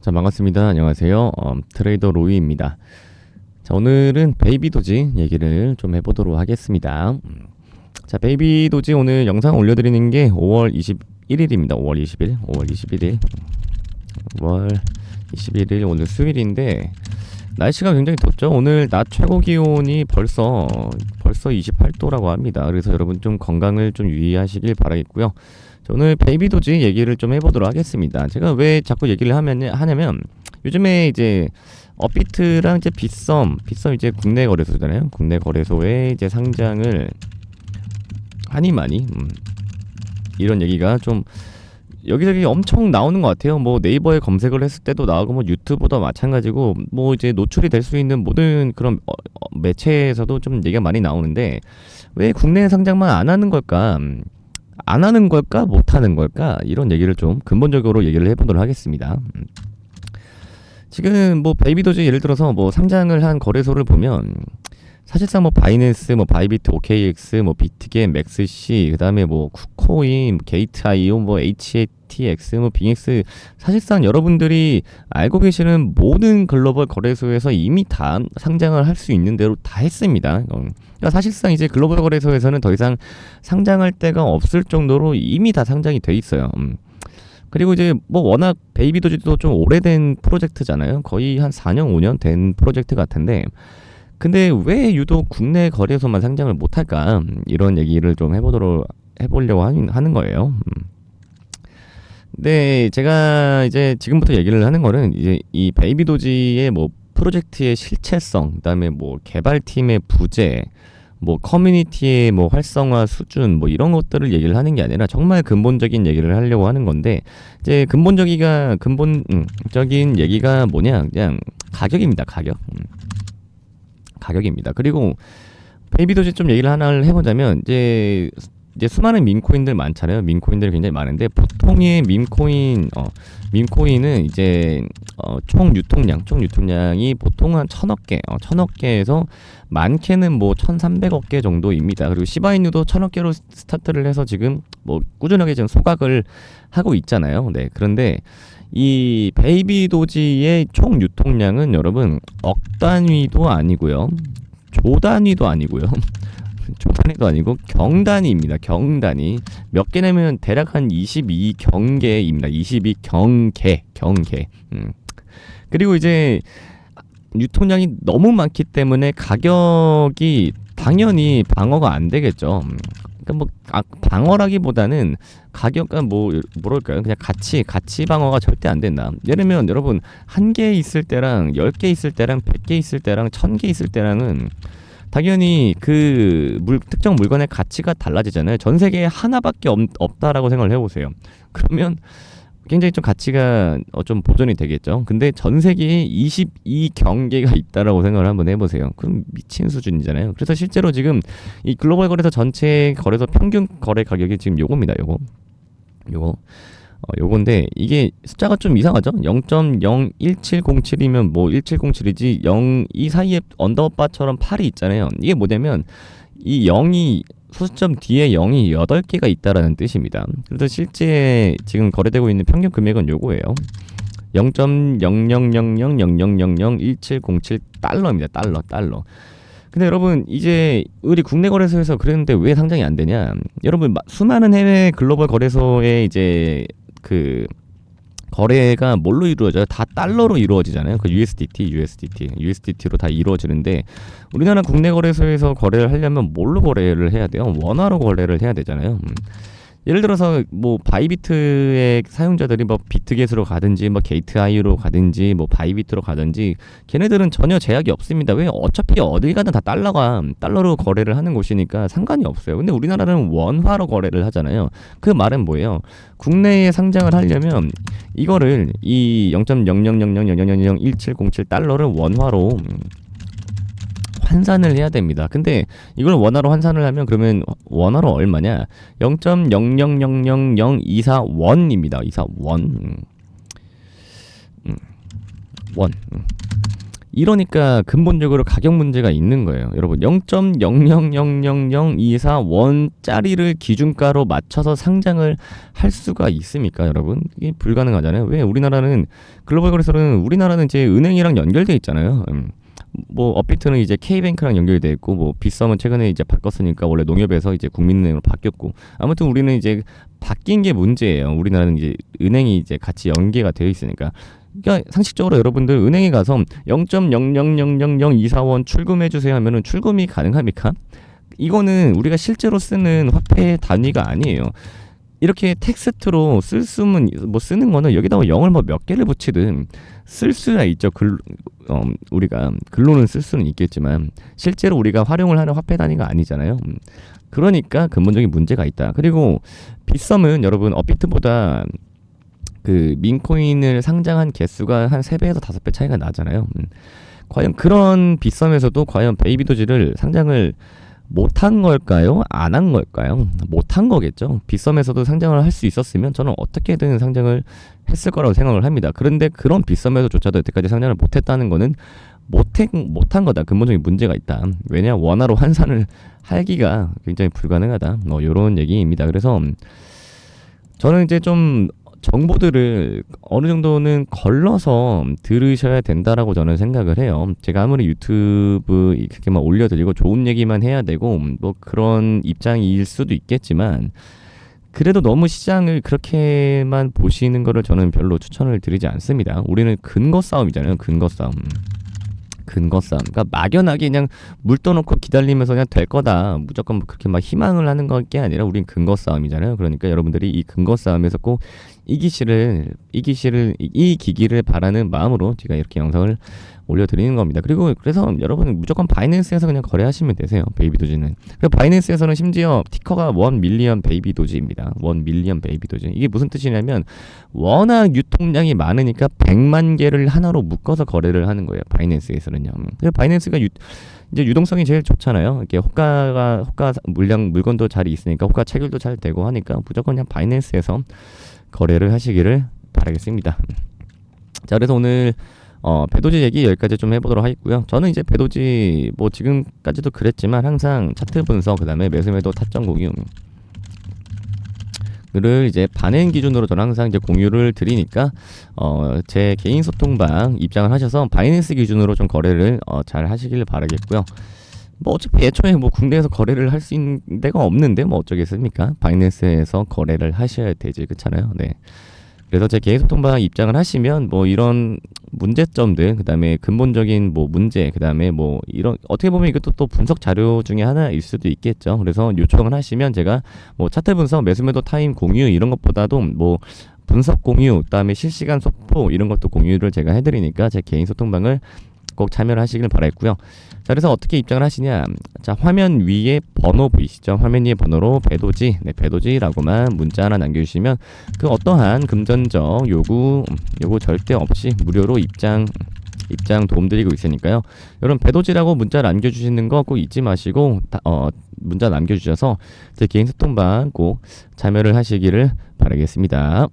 자, 반갑습니다. 안녕하세요. 트레이더 로이입니다. 자, 오늘은 베이비 도지 얘기를 좀 해보도록 하겠습니다. 자, 베이비 도지 오늘 영상 올려드리는 게 5월 21일입니다. 5월 20일, 5월 21일, 5월 21일 오늘 수요일인데 날씨가 굉장히 덥죠. 오늘 낮 최고 기온이 벌써 28도라고 합니다. 그래서 여러분 좀 건강을 좀 유의하시길 바라겠고요. 자, 오늘 베이비 도지 얘기를 좀 해보도록 하겠습니다. 제가 왜 자꾸 얘기를 하냐면 요즘에 이제 업비트랑 이제 빗썸 이제 국내 거래소잖아요. 국내 거래소에 이제 상장을 하니 많이 이런 얘기가 좀 여기저기 엄청 나오는 것 같아요. 뭐 네이버에 검색을 했을 때도 나오고 뭐 유튜브도 마찬가지고 뭐 이제 노출이 될 수 있는 모든 그런 매체에서도 좀 얘기가 많이 나오는데 왜 국내 상장만 안 하는 걸까? 안 하는 걸까? 못 하는 걸까? 이런 얘기를 좀 근본적으로 얘기를 해보도록 하겠습니다. 지금 뭐 베이비도지 예를 들어서 뭐 상장을 한 거래소를 보면 사실상 뭐 바이낸스, 뭐 바이비트, OKX, 뭐 비트겟, 맥스C, 그다음에 뭐 쿠코인, 게이트IO, 뭐 HATX, 뭐 빙엑스 사실상 여러분들이 알고 계시는 모든 글로벌 거래소에서 이미 다 상장을 할 수 있는 대로 다 했습니다. 그러니까 사실상 이제 글로벌 거래소에서는 더 이상 상장할 데가 없을 정도로 이미 다 상장이 돼 있어요. 그리고 이제 뭐 워낙 베이비도지도 좀 오래된 프로젝트잖아요. 거의 한 4년, 5년 된 프로젝트 같은데 근데 왜 유독 국내 거래소만 상장을 못할까? 이런 얘기를 좀 해보려고 하는 거예요. 근데 제가 이제 지금부터 얘기를 하는 거는 이제 이 베이비도지의 뭐 프로젝트의 실체성, 그다음에 뭐 개발팀의 부재, 뭐 커뮤니티의 뭐 활성화 수준, 뭐 이런 것들을 얘기를 하는 게 아니라 정말 근본적인 얘기를 하려고 하는 건데 이제 근본적인 얘기가 뭐냐? 그냥 가격입니다. 가격입니다. 그리고 베이비도지 좀 얘기를 하나를 해보자면 이제 수많은 밈코인들 많잖아요. 밈코인들이 굉장히 많은데 보통의 밈코인은 이제 총 유통량이 보통 한 1000억 개에서 많게는 뭐 1300억 개 정도입니다. 그리고 시바이누도 1000억 개로 스타트를 해서 지금 뭐 꾸준하게 지금 소각을 하고 있잖아요. 네. 그런데 이 베이비도지의 총 유통량은 여러분 억 단위도 아니고요. 조 단위도 아니고요. 조 단위도 아니고 경단위입니다. 경단위. 몇 개냐면 대략 한 22경계입니다. 22경계. 그리고 이제 유통량이 너무 많기 때문에 가격이 당연히 방어가 안 되겠죠. 그러니까 뭐 방어라기보다는 가격은 뭐랄까요? 그냥 가치 방어가 절대 안 된다. 예를 들면 여러분 1개 있을 때랑 10개 있을 때랑 100개 있을 때랑 1000개 있을 때랑은 당연히 그 특정 물건의 가치가 달라지잖아요. 전 세계에 하나밖에 없다라고 생각을 해보세요. 그러면 굉장히 좀 가치가 좀 보존이 되겠죠. 근데 전 세계에 22경계가 있다라고 생각을 한번 해보세요. 그럼 미친 수준이잖아요. 그래서 실제로 지금 이 글로벌 거래소 전체 거래소 평균 거래 가격이 지금 요겁니다. 요건데 이게 숫자가 좀 이상하죠? 0.01707이면 뭐 1707이지 0이 사이에 언더바처럼 8이 있잖아요. 이게 뭐냐면 이 0이 소수점 뒤에 0이 8개가 있다라는 뜻입니다. 그래서 실제 지금 거래되고 있는 평균 금액은 요거예요. 0.0000001707 달러입니다. 달러. 근데 여러분 이제 우리 국내 거래소에서 그랬는데 왜 상장이 안 되냐? 여러분 수많은 해외 글로벌 거래소에 이제 그 거래가 뭘로 이루어져요? 다 달러로 이루어지잖아요. 그 USDT로 다 이루어지는데 우리나라 국내 거래소에서 거래를 하려면 뭘로 거래를 해야 돼요? 원화로 거래를 해야 되잖아요. 예를 들어서 뭐 바이비트의 사용자들이 뭐 비트겟으로 가든지 뭐 게이트IO로 가든지 뭐 바이비트로 가든지 걔네들은 전혀 제약이 없습니다. 왜? 어차피 어딜 가든 다 달러로 거래를 하는 곳이니까 상관이 없어요. 근데 우리나라는 원화로 거래를 하잖아요. 그 말은 뭐예요? 국내에 상장을 하려면 이거를 이 0.0000001707 달러를 원화로 환산을 해야 됩니다. 근데 이걸 원화로 환산을 하면 그러면 원화로 얼마냐? 0.000024 원입니다. 24 원. 원. 이러니까 근본적으로 가격 문제가 있는 거예요. 여러분 0.0000024원짜리를 기준가로 맞춰서 상장을 할 수가 있습니까, 여러분? 이게 불가능하잖아요. 왜? 우리나라는 글로벌 거래소는 우리나라는 이제 은행이랑 연결돼 있잖아요. 뭐 업비트는 이제 K뱅크랑 연결돼 있고 뭐 빗썸은 최근에 이제 바꿨으니까 원래 농협에서 이제 국민은행으로 바뀌었고 아무튼 우리는 이제 바뀐 게 문제예요. 우리나라는 이제 은행이 이제 같이 연계가 되어 있으니까. 그러니까 상식적으로 여러분들 은행에 가서 0.0000024원 출금해 주세요 하면은 출금이 가능합니까? 이거는 우리가 실제로 쓰는 화폐 단위가 아니에요. 이렇게 텍스트로 쓸 수는 뭐 쓰는 거는 여기다가 0을 뭐 몇 개를 붙이든 쓸 수가 있죠. 우리가 글로는 쓸 수는 있겠지만 실제로 우리가 활용을 하는 화폐 단위가 아니잖아요. 그러니까 근본적인 문제가 있다. 그리고 빗썸은 여러분 업비트보다 그 민코인을 상장한 개수가 한 3배에서 5배 차이가 나잖아요. 과연 그런 빗썸에서도 과연 베이비도지를 상장을 못한 걸까요? 안 한 걸까요? 못한 거겠죠. 빗썸에서도 상장을 할 수 있었으면 저는 어떻게든 상장을 했을 거라고 생각을 합니다. 그런데 그런 빗썸에서조차도 여태까지 상장을 못했다는 거는 못한 거다. 근본적인 문제가 있다. 왜냐? 원화로 환산을 하기가 굉장히 불가능하다. 이런 얘기입니다. 그래서 저는 이제 좀 정보들을 어느 정도는 걸러서 들으셔야 된다라고 저는 생각을 해요. 제가 아무리 유튜브 이렇게만 올려드리고 좋은 얘기만 해야 되고 뭐 그런 입장일 수도 있겠지만 그래도 너무 시장을 그렇게만 보시는 거를 저는 별로 추천을 드리지 않습니다. 우리는 근거 싸움이잖아요. 근거 싸움. 그러니까 막연하게 그냥 물 떠놓고 기다리면서 그냥 될 거다 무조건 그렇게 막 희망을 하는 게 아니라 우린 근거 싸움이잖아요. 그러니까 여러분들이 이 근거 싸움에서 꼭 이기기를 바라는 마음으로 제가 이렇게 영상을 올려드리는 겁니다. 그래서 여러분은 무조건 바이낸스에서 그냥 거래하시면 되세요. 베이비도지는. 그리고 바이낸스에서는 심지어 티커가 1밀리언 베이비도지입니다. 1밀리언 베이비도지. 이게 무슨 뜻이냐면 워낙 유통량이 많으니까 100만 개를 하나로 묶어서 거래를 하는 거예요. 바이낸스에서는요. 그래서 바이낸스가 이제 유동성이 제일 좋잖아요. 이렇게 호가 물건도 잘 있으니까 호가 체결도 잘 되고 하니까 무조건 그냥 바이낸스에서 거래를 하시기를 바라겠습니다. 자, 그래서 오늘 배도지 얘기 여기까지 좀 해보도록 하겠고요. 저는 이제 배도지 뭐 지금까지도 그랬지만 항상 차트 분석 그다음에 매수매도 타점 공유를 이제 반행 기준으로 저는 항상 이제 공유를 드리니까 제 개인 소통방 입장을 하셔서 바이낸스 기준으로 좀 거래를 잘 하시길 바라겠고요. 뭐 어차피 애초에 뭐 국내에서 거래를 할 수 있는 데가 없는데 뭐 어쩌겠습니까? 바이낸스에서 거래를 하셔야 되지, 그렇잖아요. 네. 그래서 제 개인 소통방 입장을 하시면 뭐 이런 문제점들, 그다음에 근본적인 뭐 문제, 그다음에 뭐 이런 어떻게 보면 이것도 또 분석 자료 중에 하나일 수도 있겠죠. 그래서 요청을 하시면 제가 뭐 차트 분석, 매수매도 타임 공유 이런 것보다도 뭐 분석 공유, 그다음에 실시간 속보 이런 것도 공유를 제가 해드리니까 제 개인 소통방을 꼭 참여를 하시길 바라겠고요. 자, 그래서 어떻게 입장을 하시냐? 자, 화면 위에 번호 보이시죠? 화면 위에 번호로 배도지, 배도지라고만 문자 하나 남겨주시면 그 어떠한 금전적 요구 절대 없이 무료로 입장 도움드리고 있으니까요. 여러분 배도지라고 문자 남겨주시는 거 꼭 잊지 마시고 문자 남겨주셔서 제 개인 소통방 꼭 참여를 하시기를 바라겠습니다.